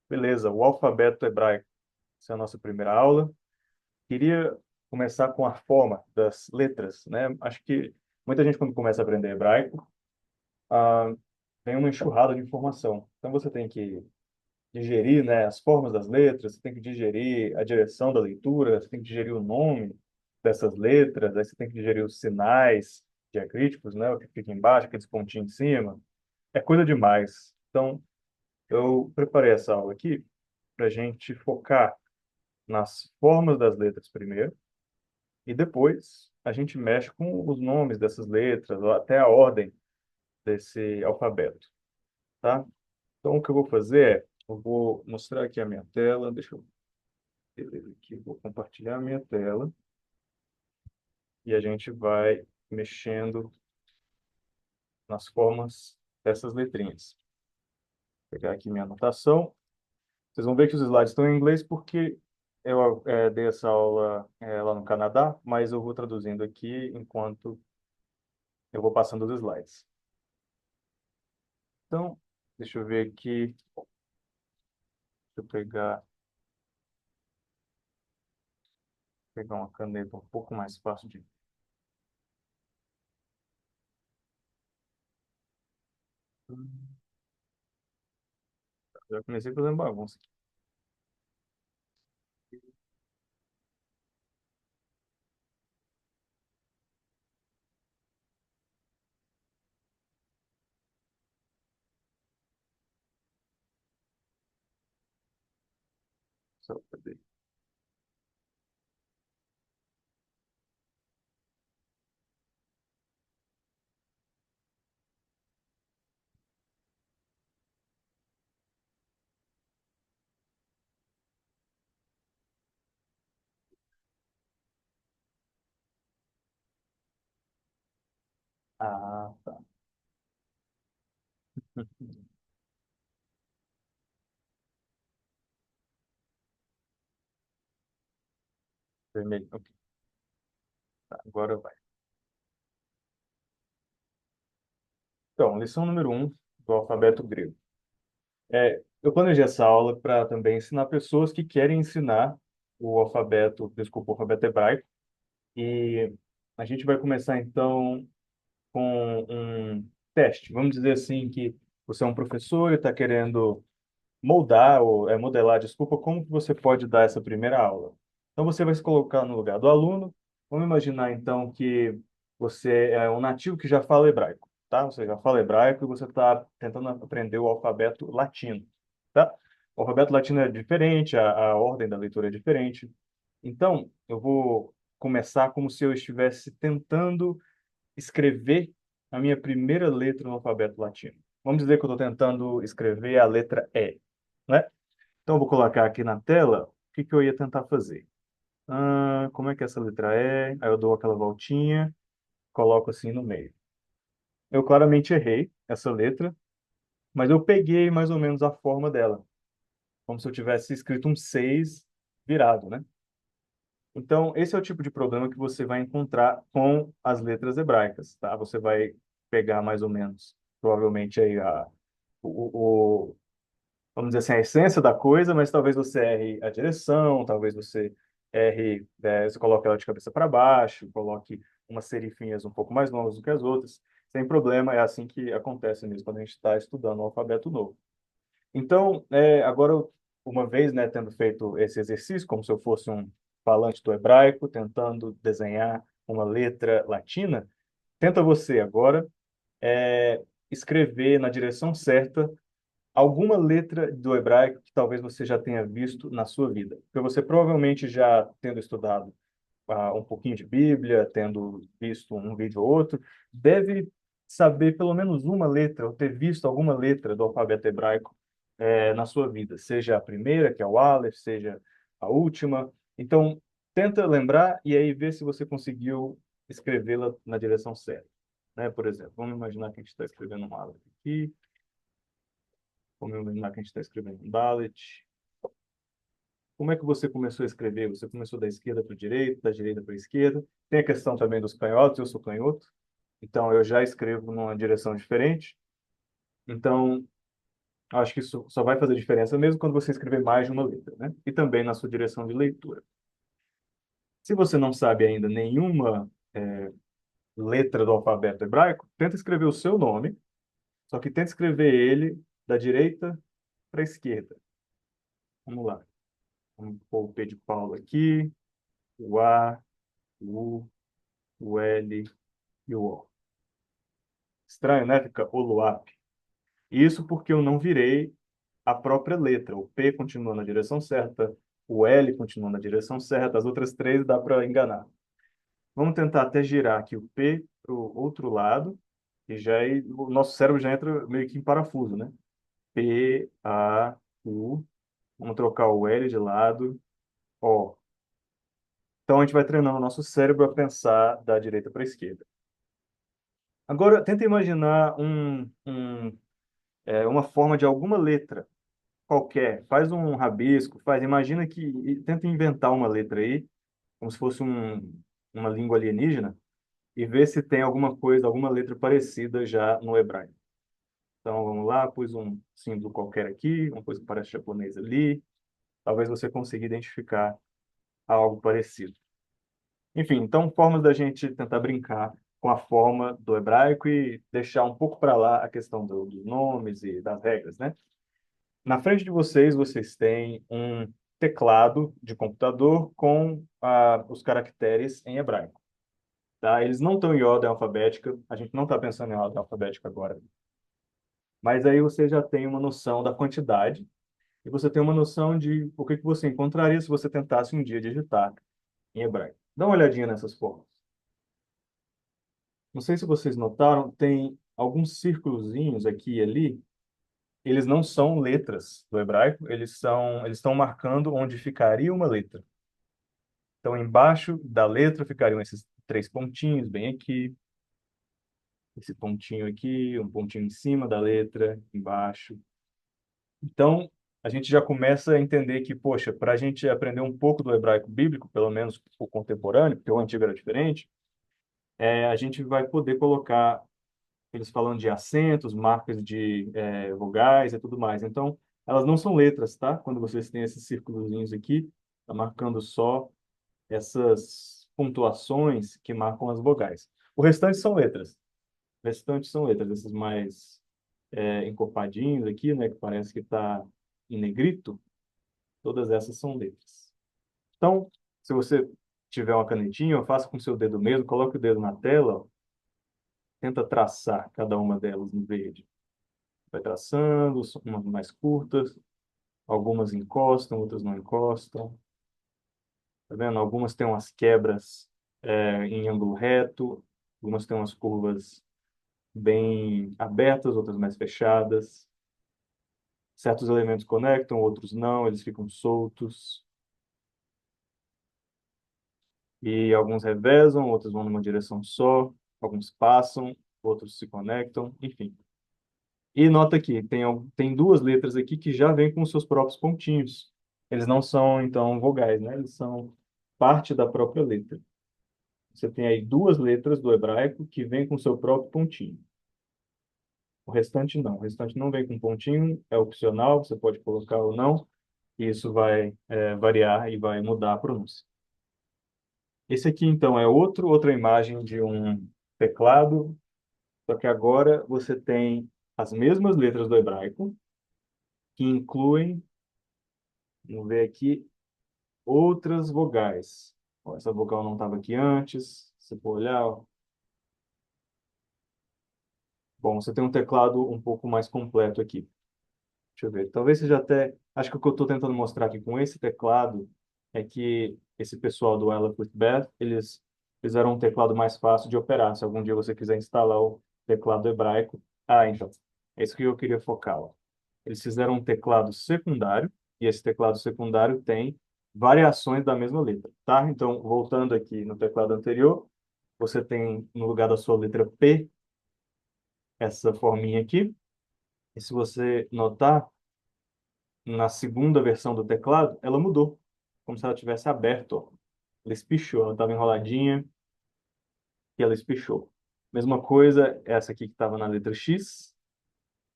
Beleza, o alfabeto hebraico. Essa é a nossa primeira aula. Queria começar com a forma das letras, né? Acho que muita gente, quando começa a aprender hebraico, ah, tem uma enxurrada de informação. Então, você tem que digerir, né, as formas das letras, você tem que digerir a direção da leitura, você tem que digerir o nome dessas letras, aí você tem que digerir os sinais diacríticos, né, o que fica embaixo, aqueles pontinhos em cima. É coisa demais. Então, eu preparei essa aula aqui para a gente focar nas formas das letras primeiro, e depois a gente mexe com os nomes dessas letras, ou até a ordem desse alfabeto, tá? Então, o que eu vou fazer é, eu vou mostrar aqui a minha tela, deixa eu ver aqui, vou compartilhar a minha tela, e a gente vai mexendo nas formas dessas letrinhas. Vou pegar aqui minha anotação. Vocês vão ver que os slides estão em inglês porque eu dei essa aula lá no Canadá, mas eu vou traduzindo aqui enquanto eu vou passando os slides. Então, deixa eu ver aqui, deixa eu pegar uma caneta um pouco mais fácil de... Já comecei fazendo bagunça aqui. Só cadê? Ah, tá. Vermelho. Ok, tá, agora vai. Então, lição número um do alfabeto grego. Eu planejei essa aula para também ensinar pessoas que querem ensinar o alfabeto, desculpa, o alfabeto hebraico. E a gente vai começar então com um teste. Vamos dizer assim que você é um professor e está querendo moldar ou modelar, desculpa, como que você pode dar essa primeira aula. Então você vai se colocar no lugar do aluno. Vamos imaginar então que você é um nativo que já fala hebraico, tá? Você já fala hebraico e você está tentando aprender o alfabeto latino, tá? O alfabeto latino é diferente, a ordem da leitura é diferente. Então, eu vou começar como se eu estivesse tentando escrever a minha primeira letra no alfabeto latino. Vamos dizer que eu estou tentando escrever a letra E, né? Então, eu vou colocar aqui na tela o que que eu ia tentar fazer. Como é que é essa letra é? Aí eu dou aquela voltinha, coloco assim no meio. Eu claramente errei essa letra, mas eu peguei mais ou menos a forma dela, como se eu tivesse escrito um 6 virado, né? Então, esse é o tipo de problema que você vai encontrar com as letras hebraicas, tá? Você vai pegar mais ou menos, provavelmente aí o, vamos dizer assim, a essência da coisa, mas talvez você erre a direção, talvez você erre, você coloque ela de cabeça para baixo, coloque umas serifinhas um pouco mais longas do que as outras, sem problema, é assim que acontece mesmo quando a gente está estudando um alfabeto novo. Então, agora, uma vez, né, tendo feito esse exercício, como se eu fosse um falante do hebraico, tentando desenhar uma letra latina, tenta você agora escrever na direção certa alguma letra do hebraico que talvez você já tenha visto na sua vida. Porque você provavelmente já tendo estudado um pouquinho de Bíblia, tendo visto um vídeo ou outro, deve saber pelo menos uma letra, ou ter visto alguma letra do alfabeto hebraico na sua vida, seja a primeira, que é o Aleph, seja a última. Então, tenta lembrar e aí ver se você conseguiu escrevê-la na direção certa. Né? Por exemplo, vamos imaginar que a gente está escrevendo um Aleph aqui, vamos imaginar que a gente está escrevendo um Dalet. Como é que você começou a escrever? Você começou da esquerda para a direita, da direita para a esquerda? Tem a questão também dos canhotos, eu sou canhoto, então eu já escrevo numa direção diferente. Então, Eu acho que isso só vai fazer diferença mesmo quando você escrever mais de uma letra, né? E também na sua direção de leitura. Se você não sabe ainda nenhuma letra do alfabeto hebraico, tenta escrever o seu nome, só que tenta escrever ele da direita para a esquerda. Vamos lá. Vamos pôr o P de Paulo aqui, o A, o U, o L e o O. Estranho, né? Fica Oluap. Isso porque eu não virei a própria letra. O P continua na direção certa, o L continua na direção certa, as outras três dá para enganar. Vamos tentar até girar aqui o P para o outro lado, e já o nosso cérebro já entra meio que em parafuso, né? P, A, U. Vamos trocar o L de lado, O. Então a gente vai treinando o nosso cérebro a pensar da direita para a esquerda. Agora, tenta imaginar uma forma de alguma letra qualquer. Faz um rabisco, imagina tenta inventar uma letra aí, como se fosse uma língua alienígena, e vê se tem alguma coisa, alguma letra parecida já no hebraico. Então, vamos lá, pus um símbolo qualquer aqui, uma coisa que parece japonês ali. Talvez você consiga identificar algo parecido. Enfim, então, formas da gente tentar brincar com a forma do hebraico e deixar um pouco para lá a questão dos nomes e das regras, né? Na frente de vocês, vocês têm um teclado de computador com os caracteres em hebraico. Tá? Eles não estão em ordem alfabética, a gente não está pensando em ordem alfabética agora. Mas aí você já tem uma noção da quantidade e você tem uma noção de o que você encontraria se você tentasse um dia digitar em hebraico. Dá uma olhadinha nessas formas. Não sei se vocês notaram, tem alguns círculozinhos aqui e ali. Eles não são letras do hebraico, eles estão marcando onde ficaria uma letra. Então, embaixo da letra ficariam esses três pontinhos, bem aqui, esse pontinho aqui, um pontinho em cima da letra, embaixo. Então, a gente já começa a entender que, poxa, para a gente aprender um pouco do hebraico bíblico, pelo menos o contemporâneo, porque o antigo era diferente, a gente vai poder colocar eles falando de acentos, marcas de vogais e tudo mais. Então, elas não são letras, tá? Quando vocês têm esses círculozinhos aqui, tá marcando só essas pontuações que marcam as vogais. O restante são letras. O restante são letras, esses mais encorpadinhos aqui, né? Que parece que está em negrito. Todas essas são letras. Então, se você tiver uma canetinha, faça com o seu dedo mesmo, coloque o dedo na tela, ó, tenta traçar cada uma delas em verde. Vai traçando, umas mais curtas, algumas encostam, outras não encostam. Tá vendo? Algumas têm umas quebras em ângulo reto, algumas têm umas curvas bem abertas, outras mais fechadas. Certos elementos conectam, outros não, eles ficam soltos. E alguns revezam, outros vão numa direção só, alguns passam, outros se conectam, enfim. E nota aqui, tem duas letras aqui que já vêm com seus próprios pontinhos. Eles não são, então, vogais, né? Eles são parte da própria letra. Você tem aí duas letras do hebraico que vêm com seu próprio pontinho. O restante não. O restante não vem com pontinho, é opcional, você pode colocar ou não, e isso vai variar e vai mudar a pronúncia. Esse aqui, então, é outra imagem de um teclado, só que agora você tem as mesmas letras do hebraico, que incluem, vamos ver aqui, outras vogais. Ó, essa vogal não estava aqui antes, se for olhar, ó. Bom, você tem um teclado um pouco mais completo aqui. Deixa eu ver. Talvez seja até. Acho que o que eu estou tentando mostrar aqui com esse teclado é que esse pessoal do Ella with Beth, eles fizeram um teclado mais fácil de operar. Se algum dia você quiser instalar o teclado hebraico. Ah, então. É isso que eu queria focar, ó. Eles fizeram um teclado secundário, e esse teclado secundário tem variações da mesma letra, tá? Então, voltando aqui no teclado anterior, você tem, no lugar da sua letra P, essa forminha aqui. E se você notar, na segunda versão do teclado, ela mudou, como se ela tivesse aberto, ó. Ela espichou, ela estava enroladinha e ela espichou. Mesma coisa, essa aqui que estava na letra X,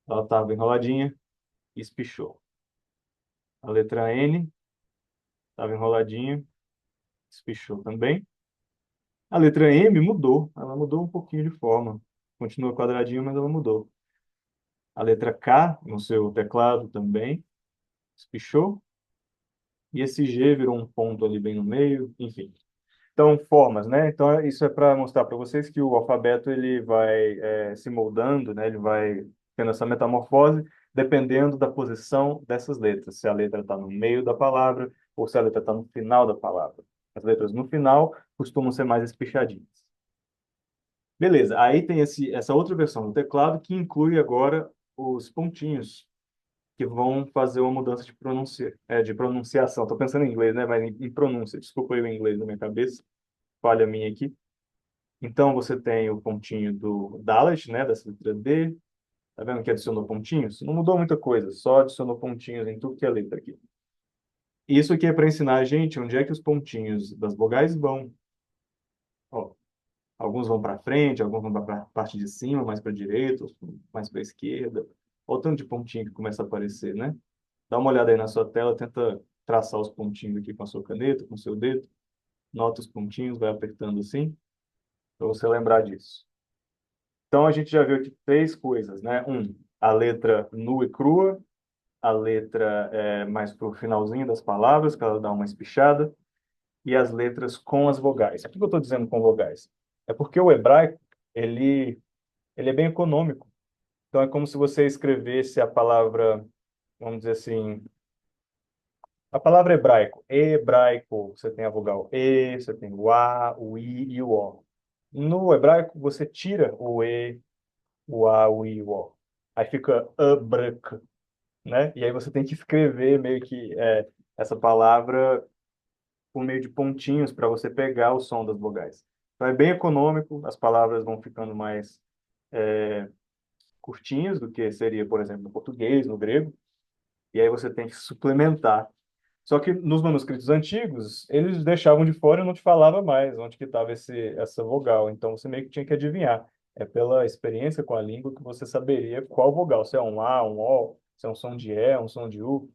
ela estava enroladinha espichou. A letra N estava enroladinha, espichou também. A letra M mudou, ela mudou um pouquinho de forma. Continua quadradinho, mas ela mudou. A letra K no seu teclado também espichou. E esse G virou um ponto ali bem no meio, enfim. Então, formas, né? Então, isso é para mostrar para vocês que o alfabeto ele vai se moldando, né? Ele vai tendo essa metamorfose dependendo da posição dessas letras. Se a letra está no meio da palavra ou se a letra está no final da palavra. As letras no final costumam ser mais espichadinhas. Beleza, aí tem essa outra versão do teclado que inclui agora os pontinhos que vão fazer uma mudança de pronunciação. Estou pensando em inglês, né? Mas em pronúncia. Desculpa aí o inglês na minha cabeça. Falha minha aqui. Então, você tem o pontinho do Dalet, né? Dessa letra D. Tá vendo que adicionou pontinhos? Não mudou muita coisa, só adicionou pontinhos em tudo que é letra aqui. E isso aqui é para ensinar a gente onde é que os pontinhos das vogais vão. Ó, alguns vão para frente, alguns vão para a parte de cima, mais para a direita, outros mais para a esquerda. Olha o tanto de pontinho que começa a aparecer, né? Dá uma olhada aí na sua tela, tenta traçar os pontinhos aqui com a sua caneta, com o seu dedo. Nota os pontinhos, vai apertando assim, para você lembrar disso. Então, a gente já viu aqui três coisas, né? A letra nua e crua, a letra mais para o finalzinho das palavras, que ela dá uma espichada, e as letras com as vogais. Por que eu estou dizendo com vogais? É porque o hebraico, ele é bem econômico. Então, é como se você escrevesse a palavra, vamos dizer assim, a palavra hebraico, você tem a vogal E, você tem o A, o I e o O. No hebraico, você tira o E, o A, o I e o O. Aí fica abrak, né? E aí você tem que escrever meio que essa palavra por meio de pontinhos para você pegar o som das vogais. Então é bem econômico, as palavras vão ficando mais curtinhas do que seria, por exemplo, no português, no grego, e aí você tem que suplementar. Só que nos manuscritos antigos, eles deixavam de fora e não te falava mais onde que estava essa vogal. Então você meio que tinha que adivinhar. É pela experiência com a língua que você saberia qual vogal, se é um A, um O, se é um som de E, um som de U.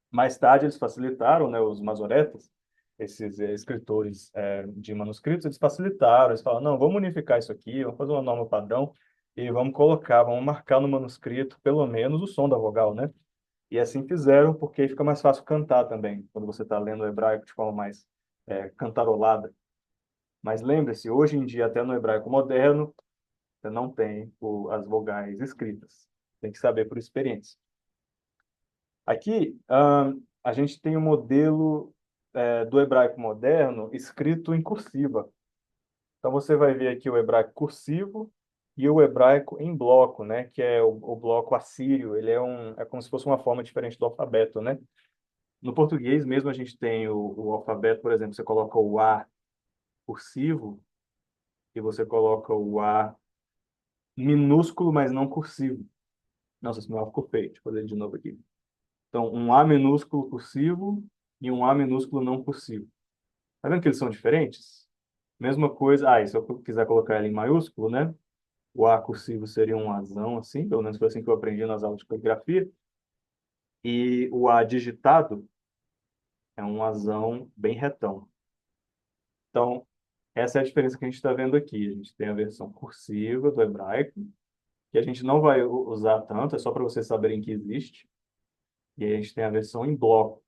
Mais tarde eles facilitaram, né, os masoretas, esses escritores de manuscritos, eles facilitaram, eles falaram, não, vamos unificar isso aqui, vamos fazer uma norma padrão e vamos marcar no manuscrito pelo menos o som da vogal, né? E assim fizeram porque fica mais fácil cantar também, quando você está lendo o hebraico de forma mais cantarolada. Mas lembre-se, hoje em dia, até no hebraico moderno, você não tem as vogais escritas. Tem que saber por experiência. Aqui, a gente tem o modelo do hebraico moderno escrito em cursiva. Então, você vai ver aqui o hebraico cursivo e o hebraico em bloco, né? Que é o bloco assírio. Ele é como se fosse uma forma diferente do alfabeto, né? No português mesmo, a gente tem o alfabeto, por exemplo, você coloca o A cursivo e você coloca o A minúsculo, mas não cursivo. Nossa, esse meu ficou feio. Deixa eu fazer ele de novo aqui. Então, um A minúsculo cursivo e um A minúsculo não cursivo. Tá vendo que eles são diferentes? Mesma coisa. Ah, e se eu quiser colocar ele em maiúsculo, né? O A cursivo seria um Azão, assim, pelo menos foi assim que eu aprendi nas aulas de caligrafia. E o A digitado é um Azão bem retão. Então, essa é a diferença que a gente está vendo aqui. A gente tem a versão cursiva do hebraico, que a gente não vai usar tanto, é só para vocês saberem que existe. E aí a gente tem a versão em bloco,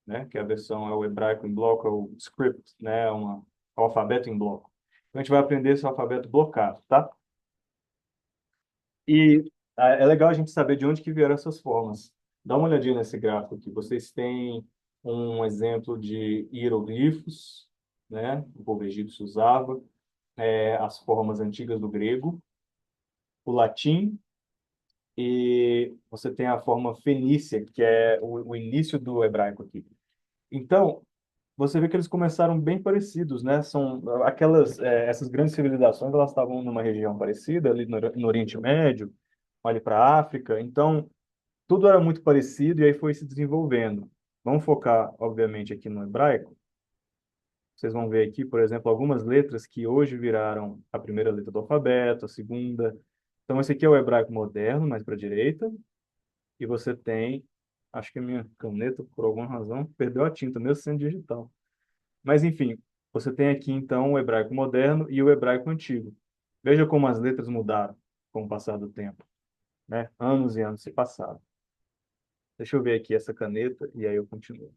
né? Que a versão é o hebraico em bloco, é o script, né? É o alfabeto em bloco. Então a gente vai aprender esse alfabeto blocado, tá? E é legal a gente saber de onde que vieram essas formas. Dá uma olhadinha nesse gráfico aqui. Vocês têm um exemplo de hieroglifos, né? O povo egípcio usava, as formas antigas do grego, o latim, e você tem a forma fenícia, que é o início do hebraico aqui. Então, você vê que eles começaram bem parecidos, né? São essas grandes civilizações, elas estavam numa região parecida, ali no Oriente Médio, ali para a África. Então, tudo era muito parecido e aí foi se desenvolvendo. Vamos focar, obviamente, aqui no hebraico. Vocês vão ver aqui, por exemplo, algumas letras que hoje viraram a primeira letra do alfabeto, a segunda. Então, esse aqui é o hebraico moderno, mais para a direita. e você tem, acho que a minha caneta, por alguma razão, perdeu a tinta, mesmo sendo digital. Mas, enfim, você tem aqui, então, o hebraico moderno e o hebraico antigo. Veja como as letras mudaram com o passar do tempo, né? Anos e anos se passaram. Deixa eu ver aqui essa caneta e aí eu continuo.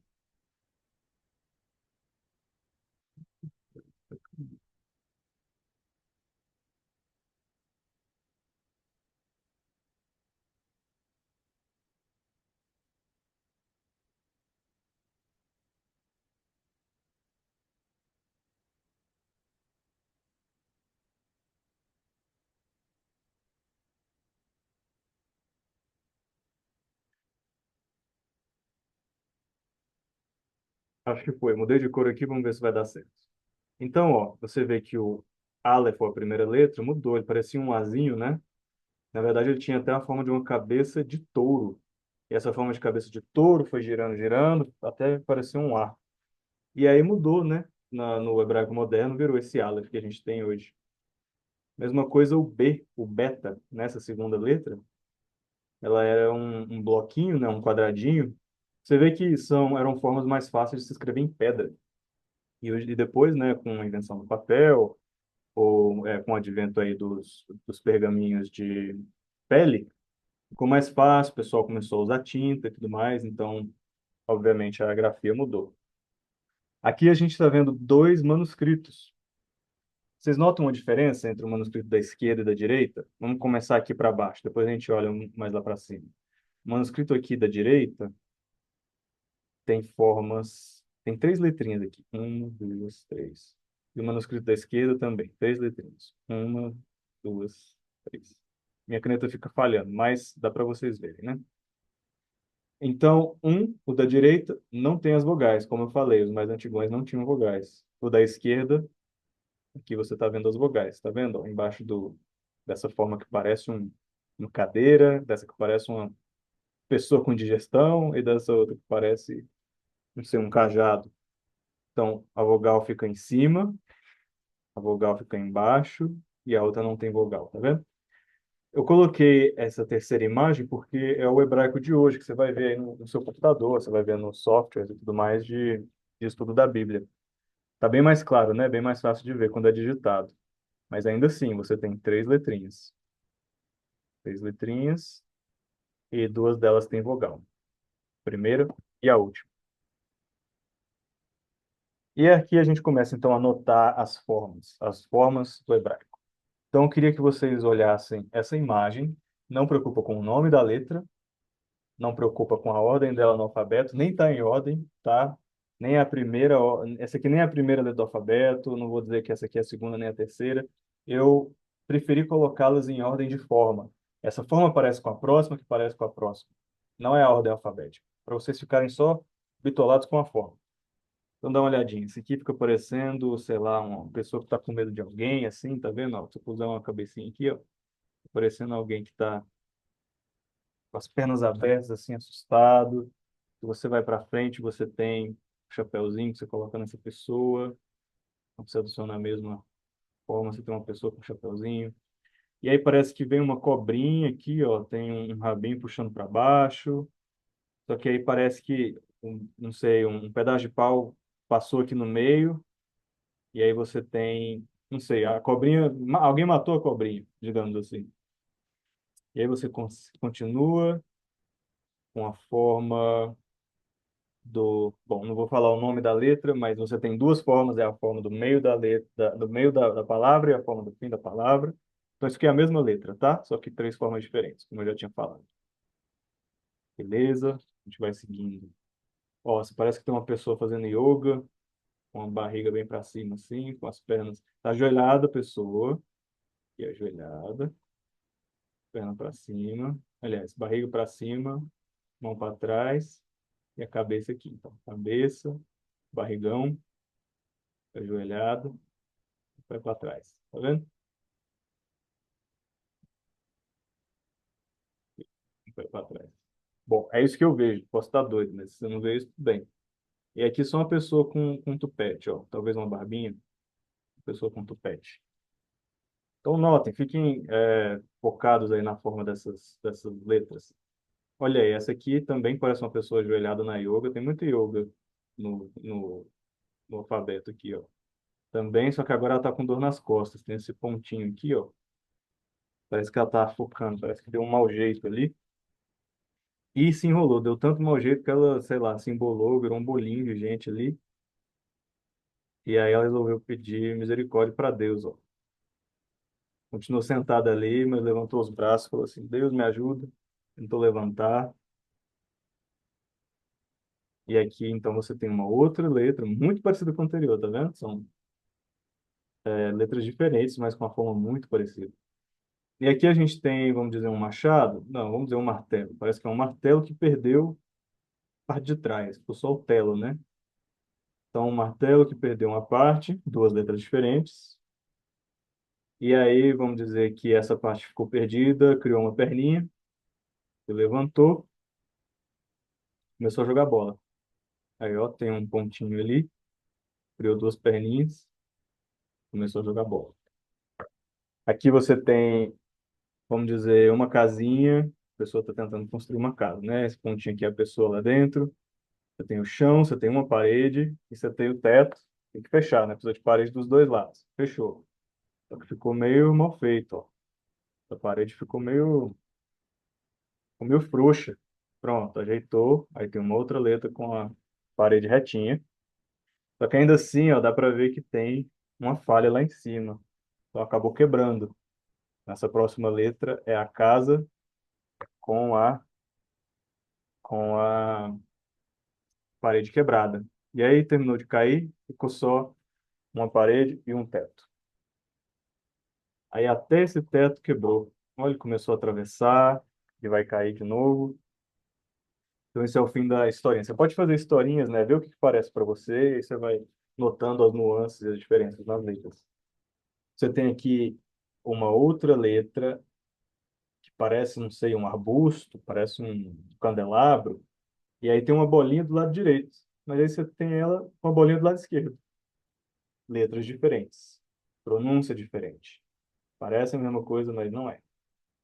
Acho que foi. Mudei de cor aqui, vamos ver se vai dar certo. Então, ó, você vê que o Aleph, a primeira letra, mudou. Ele parecia um azinho, né? Na verdade, ele tinha até a forma de uma cabeça de touro. E essa forma de cabeça de touro foi girando, girando, até parecer um A. E aí mudou, né? No hebraico moderno, virou esse Aleph que a gente tem hoje. Mesma coisa o B, o beta, nessa segunda letra, ela era um bloquinho, né? Um quadradinho. Você vê que eram formas mais fáceis de se escrever em pedra. E depois, né, com a invenção do papel, ou com o advento aí dos pergaminhos de pele, ficou mais fácil, o pessoal começou a usar tinta e tudo mais, então, obviamente, a grafia mudou. Aqui a gente está vendo dois manuscritos. Vocês notam uma diferença entre o manuscrito da esquerda e da direita? Vamos começar aqui para baixo, depois a gente olha mais lá para cima. O manuscrito aqui da direita tem formas, tem três letrinhas aqui. Uma, duas, três. E o manuscrito da esquerda também, três letrinhas. Uma, duas, três. Minha caneta fica falhando, mas dá para vocês verem, né? Então, o da direita, não tem as vogais, como eu falei, os mais antigos não tinham vogais. O da esquerda, aqui você está vendo as vogais, está vendo? Ó, embaixo dessa forma que parece uma cadeira, dessa que parece uma pessoa com digestão e dessa outra que parece, não sei, um cajado. Então, a vogal fica em cima, a vogal fica embaixo e a outra não tem vogal, tá vendo? Eu coloquei essa terceira imagem porque é o hebraico de hoje, que você vai ver aí no seu computador, você vai ver nos softwares e tudo mais de estudo da Bíblia. Tá bem mais claro, né? Bem mais fácil de ver quando é digitado. Mas ainda assim, você tem três letrinhas. Três letrinhas e duas delas têm vogal. A primeira e a última. E aqui a gente começa então a notar as formas do hebraico. Então eu queria que vocês olhassem essa imagem. Não preocupa com o nome da letra, não preocupa com a ordem dela no alfabeto, nem está em ordem, tá? Nem a primeira, essa aqui nem é a primeira letra do alfabeto, não vou dizer que essa aqui é a segunda nem a terceira. Eu preferi colocá-las em ordem de forma. Essa forma parece com a próxima, que parece com a próxima. Não é a ordem alfabética, para vocês ficarem só bitolados com a forma. Então dá uma olhadinha. Esse aqui fica parecendo, sei lá, uma pessoa que está com medo de alguém, assim, tá vendo? Ó, se eu puser uma cabecinha aqui, ó, parecendo alguém que está com as pernas abertas, assim, assustado. Se você vai para frente, você tem o chapéuzinho que você coloca nessa pessoa. Quando você adiciona a mesma forma, você tem uma pessoa com um chapéuzinho. E aí parece que vem uma cobrinha aqui, ó, tem um rabinho puxando para baixo. Só que aí parece que, não sei, um pedaço de pau passou aqui no meio. E aí você tem, não sei, a cobrinha, alguém matou a cobrinha, digamos assim. E aí você continua com a forma bom, não vou falar o nome da letra, mas você tem duas formas, é a forma do meio da letra, do meio da palavra e a forma do fim da palavra. Então isso aqui é a mesma letra, tá? Só que três formas diferentes, como eu já tinha falado. Beleza? A gente vai seguindo. Ó, você parece que tem uma pessoa fazendo yoga, com a barriga bem para cima assim, com as pernas. Tá ajoelhada a pessoa, e ajoelhada, perna para cima. Aliás, barriga para cima, mão para trás e a cabeça aqui. Então, cabeça, barrigão, ajoelhado, vai para trás. Tá vendo? Vai para trás. Bom, é isso que eu vejo. Posso estar doido, mas se você não vê isso, tudo bem. E aqui só uma pessoa com tupete, ó. Talvez uma barbinha, uma pessoa com tupete. Então, notem, fiquem focados aí na forma dessas letras. Olha aí, essa aqui também parece uma pessoa ajoelhada na yoga. Tem muita yoga no alfabeto aqui, ó. Também, só que agora ela tá com dor nas costas. Tem esse pontinho aqui, ó. Parece que ela tá focando, parece que deu um mau jeito ali. E se enrolou, deu tanto mau jeito que ela, sei lá, se embolou, virou um bolinho de gente ali. E aí ela resolveu pedir misericórdia para Deus, ó. Continuou sentada ali, mas levantou os braços, falou assim: Deus me ajuda. Tentou levantar. E aqui, então, você tem uma outra letra, muito parecida com a anterior, tá vendo? São letras diferentes, mas com uma forma muito parecida. E aqui a gente tem, vamos dizer, um machado. Não, vamos dizer um martelo. Parece que é um martelo que perdeu a parte de trás, ficou só o telo, né? Então, um martelo que perdeu uma parte, duas letras diferentes. E aí, vamos dizer que essa parte ficou perdida, criou uma perninha, se levantou, começou a jogar bola. Aí, ó, tem um pontinho ali, criou duas perninhas, começou a jogar bola. Aqui você tem, vamos dizer, uma casinha, a pessoa está tentando construir uma casa, né? Esse pontinho aqui é a pessoa lá dentro. Você tem o chão, você tem uma parede e você tem o teto. Tem que fechar, né? Precisa de parede dos dois lados. Fechou. Só que ficou meio mal feito, ó. A parede ficou meio frouxa. Pronto, ajeitou. Aí tem uma outra letra com a parede retinha. Só que ainda assim, ó, dá para ver que tem uma falha lá em cima. Então acabou quebrando. Essa próxima letra é a casa com a parede quebrada. E aí terminou de cair, ficou só uma parede e um teto. Aí até esse teto quebrou. Olha, ele começou a atravessar, e vai cair de novo. Então esse é o fim da historinha. Você pode fazer historinhas, né? Ver o que que parece para você, e você vai notando as nuances e as diferenças nas letras. Você tem aqui uma outra letra que parece, não sei, um arbusto, parece um candelabro, e aí tem uma bolinha do lado direito. Mas aí você tem ela com a bolinha do lado esquerdo. Letras diferentes, pronúncia diferente. Parecem a mesma coisa, mas não é.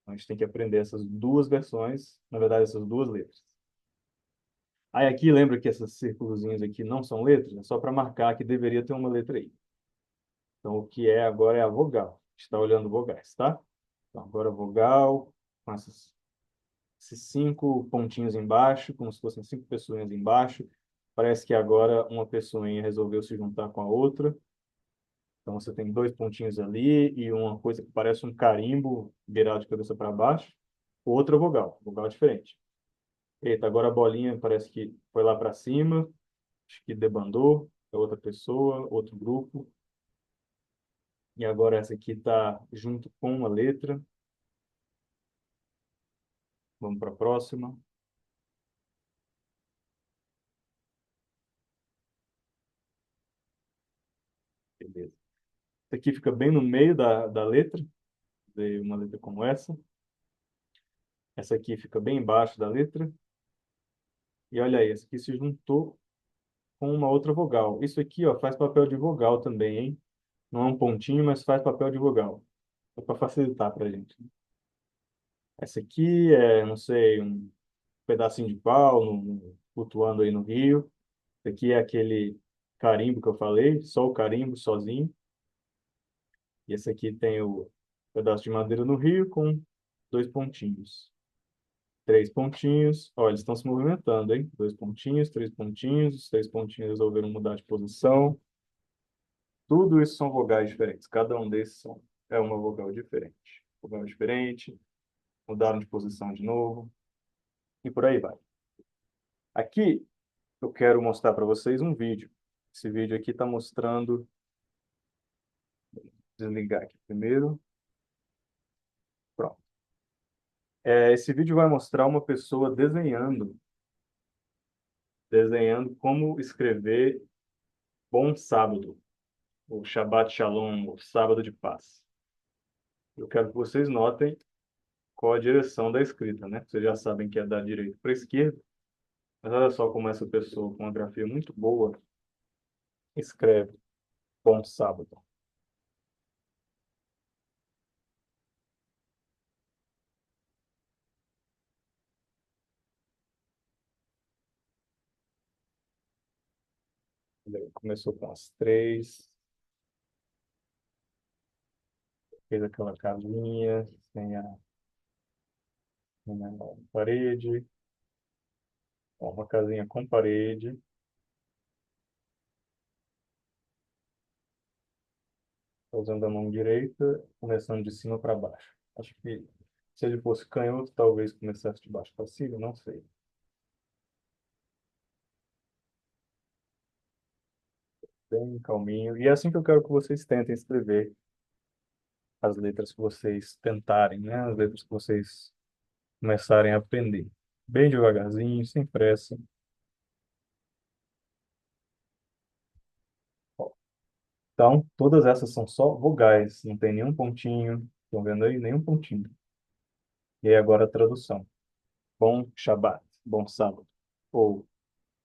Então, a gente tem que aprender essas duas versões, na verdade, essas duas letras. Aí aqui, lembra que esses círculozinhos aqui não são letras? É só para marcar que deveria ter uma letra aí. Então, o que é agora é a vogal. A gente está olhando vogais, tá? Então, agora vogal, com esses cinco pontinhos embaixo, como se fossem cinco pessoinhas embaixo. Parece que agora uma pessoinha resolveu se juntar com a outra. Então você tem dois pontinhos ali e uma coisa que parece um carimbo virado de cabeça para baixo. Outra vogal diferente. Eita, agora a bolinha parece que foi lá para cima, acho que debandou, é outra pessoa, outro grupo. E agora essa aqui está junto com uma letra. Vamos para a próxima. Beleza. Essa aqui fica bem no meio da letra, de uma letra como essa. Essa aqui fica bem embaixo da letra. E olha aí, essa aqui se juntou com uma outra vogal. Isso aqui, ó, faz papel de vogal também, hein? Não é um pontinho, mas faz papel de vogal. É para facilitar para a gente. Essa aqui é, não sei, um pedacinho de pau flutuando aí no rio. Esse aqui é aquele carimbo que eu falei, só o carimbo sozinho. E esse aqui tem o pedaço de madeira no rio com dois pontinhos. Três pontinhos. Olha, eles estão se movimentando, hein? Dois pontinhos, três pontinhos. Os três pontinhos resolveram mudar de posição. Tudo isso são vogais diferentes. Cada um desses é uma vogal diferente. Vogal diferente, mudaram de posição de novo e por aí vai. Aqui eu quero mostrar para vocês um vídeo. Esse vídeo aqui está mostrando. Desligar aqui primeiro. Pronto. Esse vídeo vai mostrar uma pessoa desenhando como escrever Bom Sábado, o Shabbat Shalom, o Sábado de Paz. Eu quero que vocês notem qual a direção da escrita, né? Vocês já sabem que é da direita para a esquerda, mas olha só como essa pessoa com uma grafia muito boa escreve Bom Sábado. Começou com as três, fez aquela casinha sem a parede, ó, uma casinha com parede, usando a mão direita, começando de cima para baixo. Acho que se ele fosse canhoto, talvez começasse de baixo para cima, não sei. Bem calminho. E é assim que eu quero que vocês tentem escrever as letras que vocês tentarem, né? As letras que vocês começarem a aprender. Bem devagarzinho, sem pressa. Ó, então, todas essas são só vogais, não tem nenhum pontinho. Estão vendo aí? Nenhum pontinho. E aí agora a tradução. Bom Shabat, bom sábado. Ou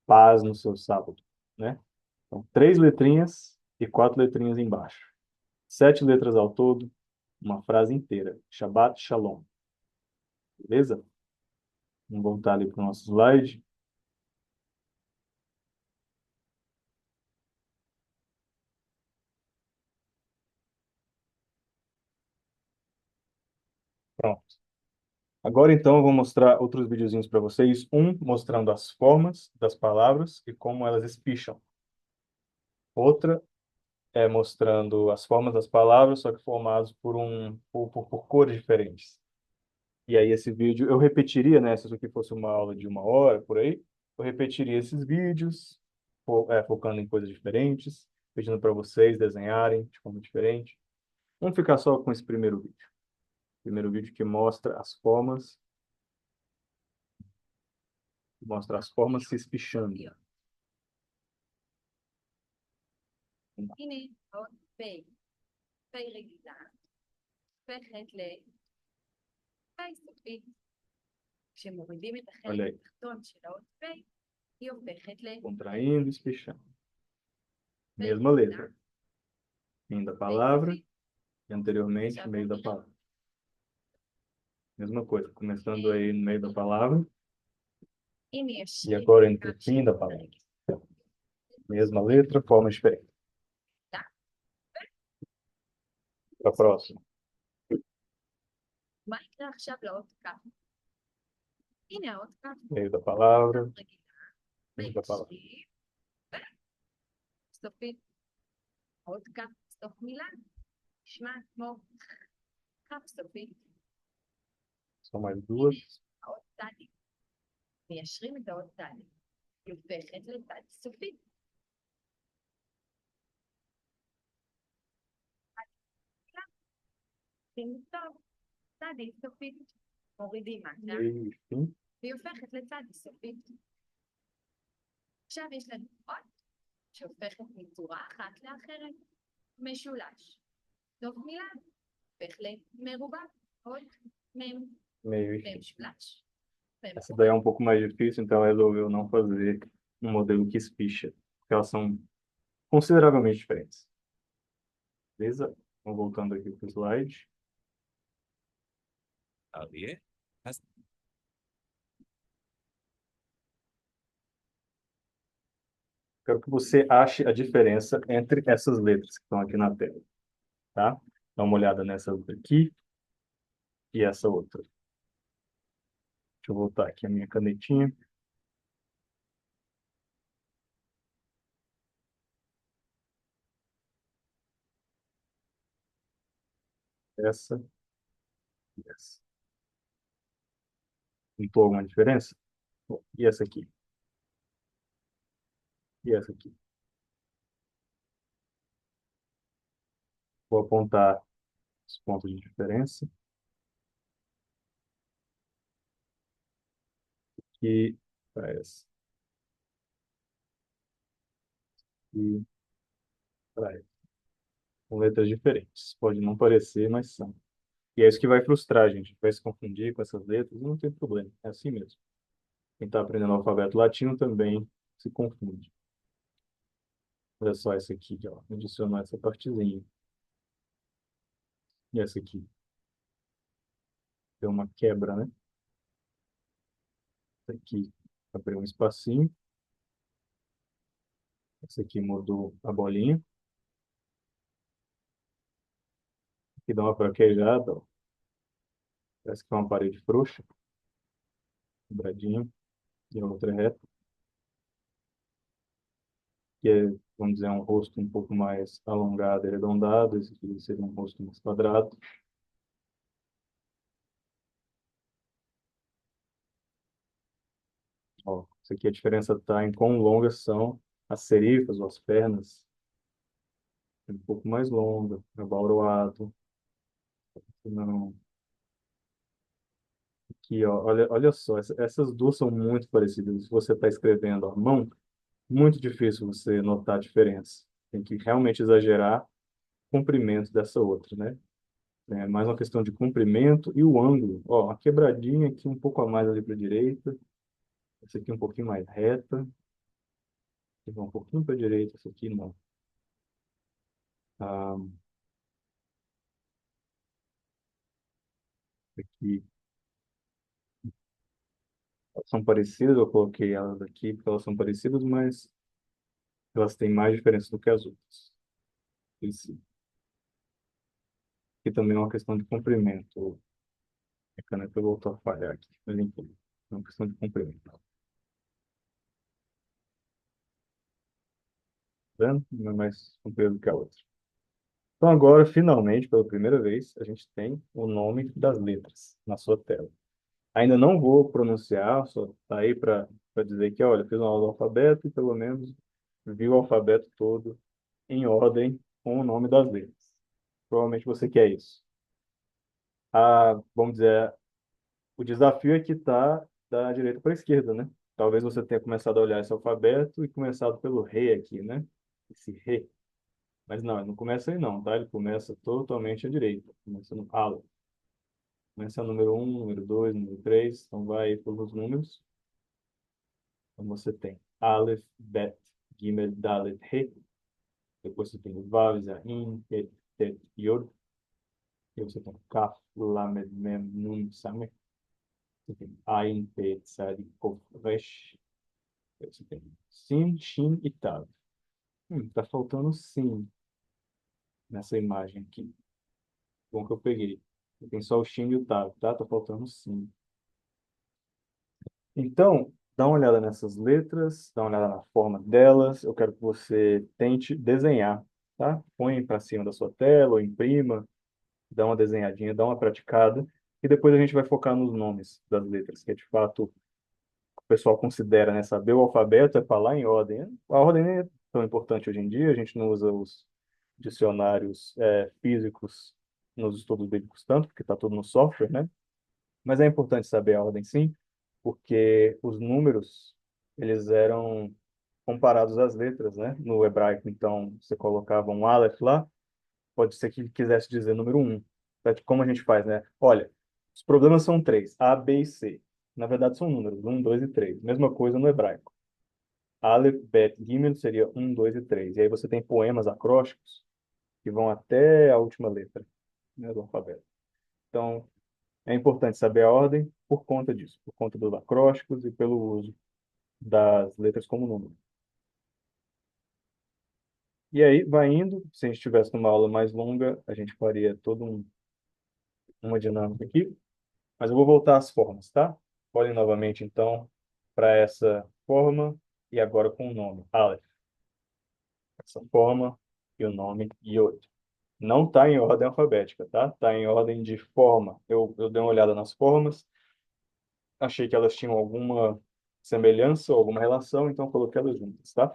paz no seu sábado, né? Então, três letrinhas e quatro letrinhas embaixo. Sete letras ao todo, uma frase inteira. Shabbat Shalom. Beleza? Vamos voltar ali para o nosso slide. Pronto. Agora, então, eu vou mostrar outros videozinhos para vocês. Um mostrando as formas das palavras e como elas espicham. Outra é mostrando as formas das palavras, só que formados por cores diferentes. E aí esse vídeo eu repetiria, né? Se isso aqui fosse uma aula de uma hora, por aí, eu repetiria esses vídeos, focando em coisas diferentes, pedindo para vocês desenharem de forma diferente. Vamos ficar só com esse primeiro vídeo. Primeiro vídeo que mostra as formas se espichando. הנה עוד פ', פ' רגילה, הופכת לפ' סופית. כשמורידים את החלק Olha aí, התחתון של האות פ', היא הופכת contraindo, espichando. לפ' Mesma רגילה, letra. Fim da פ' palavra סופית. e anteriormente עכשיו meio da מורידה. palavra. Mesma coisa, começando aí no meio da palavra הנה e ישרים agora indo para o בקו fim של da האות palavra. הרגילה. Mesma letra, forma diferente. Para a próxima. מה יקרה עכשיו לאות כ'? הנה האות כ', Meio da palavra, כ' רגילה, meio da palavra. וישרים, סופית. האות כ' סוף מילה, נשמע כמו כ' סופית. São mais הנה duas. האות צ', מיישרים את האות צ', היא הופכת לצ' סופית. שים טוב, צ' סופית. מורידים מטה, Meio e fim. והיא הופכת לצ' סופית. עכשיו יש לנו אות שהופכת מצורה אחת לאחרת, משולש. סוף מילה, הופך למרובע, אות מ', Meio e fim. ומשולש. Essa daí é um pouco mais difícil, então resolveu não fazer um modelo que espicha, porque elas são consideravelmente diferentes. Beleza? Vamos voltando aqui para o slide. אריה? אז Quero que você ache a diferença entre essas letras que estão aqui na tela, tá? Dá uma olhada nessa outra aqui e essa outra. Deixa eu voltar aqui a minha canetinha. Essa e essa. Notou alguma diferença? Bom, e essa aqui? E essa aqui? Vou apontar os pontos de diferença. Aqui para essa. E para essa. Com letras diferentes. Pode não parecer, mas são. E é isso que vai frustrar a gente. Vai se confundir com essas letras, não tem problema. É assim mesmo. Quem está aprendendo o alfabeto latino também se confunde. Olha só essa aqui, ó. Adicionar essa partezinha. E essa aqui. Deu uma quebra, né? Essa aqui. Abriu um espacinho. Esse aqui mudou a bolinha. Aqui dá uma fraquejada, ó. Parece que é uma parede frouxa, dobradinho, e a outra é reta. Que é, vamos dizer, um rosto um pouco mais alongado e arredondado. Esse aqui seria um rosto mais quadrado. Ó, isso aqui a diferença está em quão longas são as serifas ou as pernas. É um pouco mais longa, abauroado. Não. Aqui, ó, olha só, essas duas são muito parecidas. Se você está escrevendo à mão, muito difícil você notar a diferença. Tem que realmente exagerar o comprimento dessa outra, né? É mais uma questão de comprimento e o ângulo. Ó, a quebradinha aqui um pouco a mais ali para a direita, essa aqui um pouquinho mais reta, aqui vai um pouquinho para a direita, essa aqui não. Ah, aqui elas são parecidas, eu coloquei elas aqui porque elas são parecidas, mas elas têm mais diferença do que as outras. Esse aqui também é uma questão de comprimento. A caneta voltou a falhar aqui, mas enfim, é uma questão de comprimento. Tá vendo? Uma é mais comprida do que a outra. Então agora, finalmente, pela primeira vez, a gente tem o nome das letras na sua tela. Ainda não vou pronunciar, só tá aí para dizer que, olha, fiz uma aula do alfabeto e pelo menos vi o alfabeto todo em ordem com o nome das letras. Provavelmente você quer isso. Vamos dizer, o desafio é que está da direita para a esquerda, né? Talvez você tenha começado a olhar esse alfabeto e começado pelo rei aqui, né? Esse rei. Mas não, ele não começa aí não, tá? Ele começa totalmente à direita. Começa no Aleph. Começa número um, número 2, número 3. Então vai aí pelos números. Então você tem Aleph, Bet, Gimel, Dalet, He. Depois você tem o Vav, Zahin, Het, Tet, Yod. E você tem Kaf, Lamed, Mem, Nun, Sameh. Você tem Ain, Pe, Tzadi, Kof, Resh. Aí você tem Sin, Shin e Tav. Tá faltando Sim nessa imagem aqui. Bom que eu peguei. Tem só o Shin e o Tav, tá? Tá faltando Sim. Então, dá uma olhada nessas letras, dá uma olhada na forma delas. Eu quero que você tente desenhar, tá? Põe para cima da sua tela ou imprima, dá uma desenhadinha, dá uma praticada. E depois a gente vai focar nos nomes das letras, que é de fato o pessoal considera, né? Saber o alfabeto é falar em ordem. A ordem nem é tão importante hoje em dia, a gente não usa os dicionários físicos nos estudos bíblicos tanto, porque está tudo no software, né? Mas é importante saber a ordem, sim, porque os números, eles eram comparados às letras, né? No hebraico, então, você colocava um Aleph lá, pode ser que quisesse dizer número um. Como a gente faz, né? Olha, os problemas são três, A, B e C. Na verdade, são números, um, dois e três. Mesma coisa no hebraico. Aleph, Bet, Gimel seria um, dois e três. E aí você tem poemas acrósticos que vão até a última letra, né, do alfabeto. Então, é importante saber a ordem por conta disso, por conta dos acrósticos e pelo uso das letras como número. E aí, vai indo, se a gente estivesse numa aula mais longa, a gente faria toda uma dinâmica aqui, mas eu vou voltar às formas, tá? Olhem novamente, então, para essa forma e agora com o nome, Aleph. Essa forma e o nome Yod. Não está em ordem alfabética, tá? Está em ordem de forma. Eu dei uma olhada nas formas, achei que elas tinham alguma semelhança ou alguma relação, então coloquei elas juntas, tá?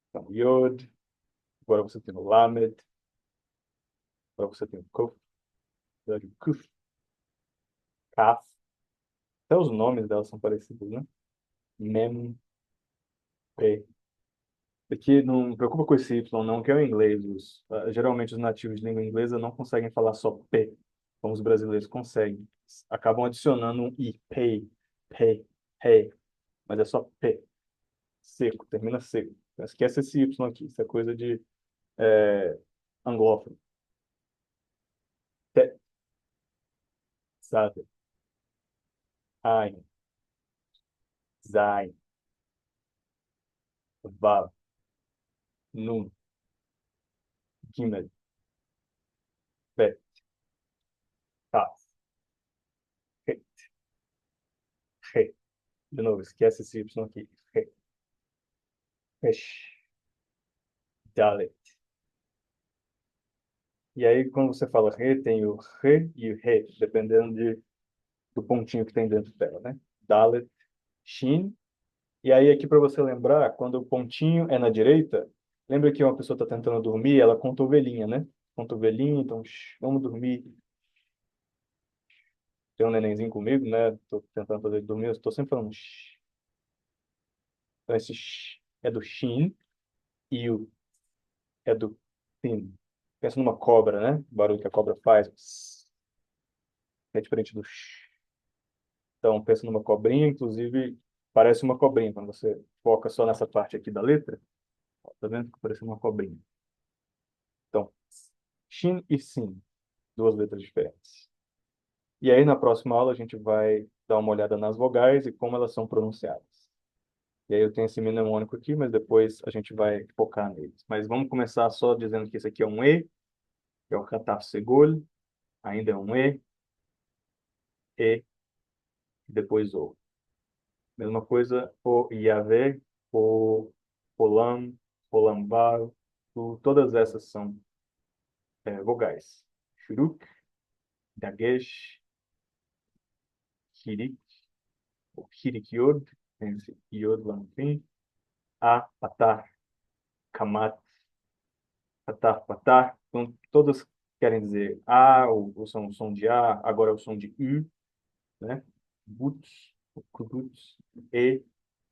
Então, Yod, agora você tem o Lamed, agora você tem o Kuf, Kuf, Kaf, até os nomes delas são parecidos, né? Mem, Pe. Aqui não preocupa com esse Y não, que é o inglês. Geralmente os nativos de língua inglesa não conseguem falar só P, como os brasileiros conseguem. Acabam adicionando um I, pay, pay, hey, mas é só P, seco, termina seco. Então, esquece esse Y aqui, isso é coisa de anglófono. Te, sabe? Ein, Sein, Vav. Nun, Gimel, Bet, Taf, He, He. De novo, esquece esse Y aqui. He, Resh, Dalet. E aí, quando você fala Re, tem o Re e o Re, dependendo do pontinho que tem dentro dela, né? Dalet, Shin. E aí, aqui para você lembrar, quando o pontinho é na direita, lembra que uma pessoa está tentando dormir, ela conta ovelhinha, né? Conta ovelhinha, então, vamos dormir. Tem um nenenzinho comigo, né? Tô tentando fazer ele dormir, eu estou sempre falando Então, esse é do Shin e o é do Sin. Pensa numa cobra, né? O barulho que a cobra faz é diferente do Então, pensa numa cobrinha, inclusive, parece uma cobrinha. Quando você foca só nessa parte aqui da letra, ó, tá vendo? Fica parecendo uma cobrinha. Então, Shin e Sin, duas letras diferentes. E aí, na próxima aula, a gente vai dar uma olhada nas vogais e como elas são pronunciadas. E aí eu tenho esse mnemônico aqui, mas depois a gente vai focar neles. Mas vamos começar só dizendo que esse aqui é um E, que é o Kataf Segol, ainda é um E, depois O. Mesma coisa, o Yahvé, o Olam, Olambar, todas essas são vogais. Shuruk, Dagesh, Hirik, o Hirik Yod, tem esse Yod lá no fim, A, Patah, Kamat, Patah, Patah. Então, todas querem dizer A, o som de A, agora é o som de U, né? Buts, Kubuts, E,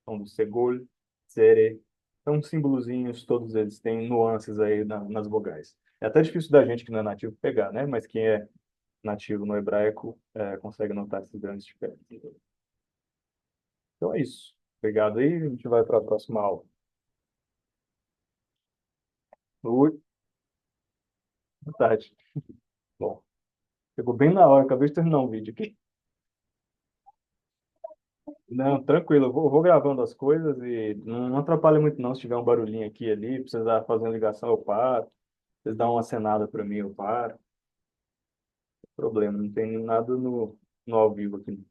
som do Segol, Zere. São símbolozinhos, todos eles têm nuances aí nas vogais. É até difícil da gente que não é nativo pegar, né? Mas quem é nativo no hebraico consegue notar esses grandes diferenças. Então é isso. Obrigado aí, a gente vai para a próxima aula. Oi, boa tarde. Bom, chegou bem na hora, acabei de terminar um vídeo aqui. Não, tranquilo, eu vou gravando as coisas e não atrapalha muito não se tiver um barulhinho aqui e ali, precisar fazer uma ligação, eu paro. Vocês dão uma acenada para mim, eu paro. Problema, não tem nada no ao vivo aqui.